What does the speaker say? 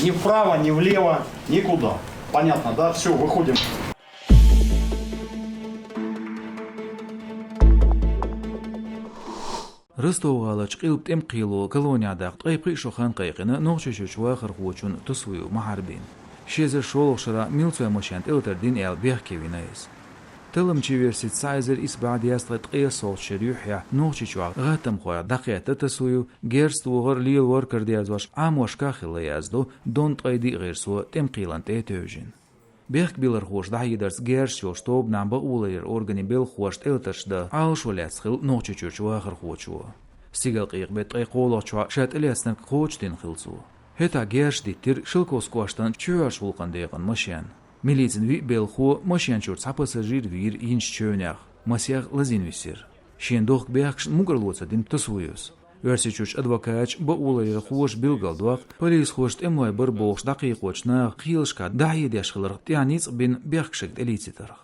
Ни вправо, ни влево, никуда. Понятно, да? Все, выходим. رستوغالا چقيلب تم قيلو كولونيا داق طيب شوخان قيقنا نوغشوش واخر خوچون تسويو محاربين شيزر شولوغ شرا ميلتويا مشانت التر دين ال بيحكي وينايس تلم تشيفيرسيت سايزر اس بعد يستغط قيسول شريوحيا نوغشوش غاتم خويا دقيت تسويو جيرست وغر ليل وركر ديازواش عام وشكاخل يازدو دون طيدي غير سو تم قيلان تيتوجين بيخ بيلر خوش دايدرس جيرشو شتوب نامبا اولير اورغاني بيل خوش تلتش دا عالشوليات خيل نوغشوش واخر خوچو سيغل قيق بيت اي قولوچوا شات الياسنك خوچ تين خيلسو هتا جيرش ديتر شلكوس كواشتان چوار شولقان ديغن مشيان ميليزن وي بيل خو مشيان چور ساباساجير وير ينش چونياخ مسياخ لازين ويسير شين دوخ بيخش مغرلوца دين تسويوس Версичуч адвокач ба улайр خوش билгалдвақ, полис хошт эмлай бір болш дақиқочна қилшка дайы дяшқылыр тяниц бен бяхкшек элицитарх.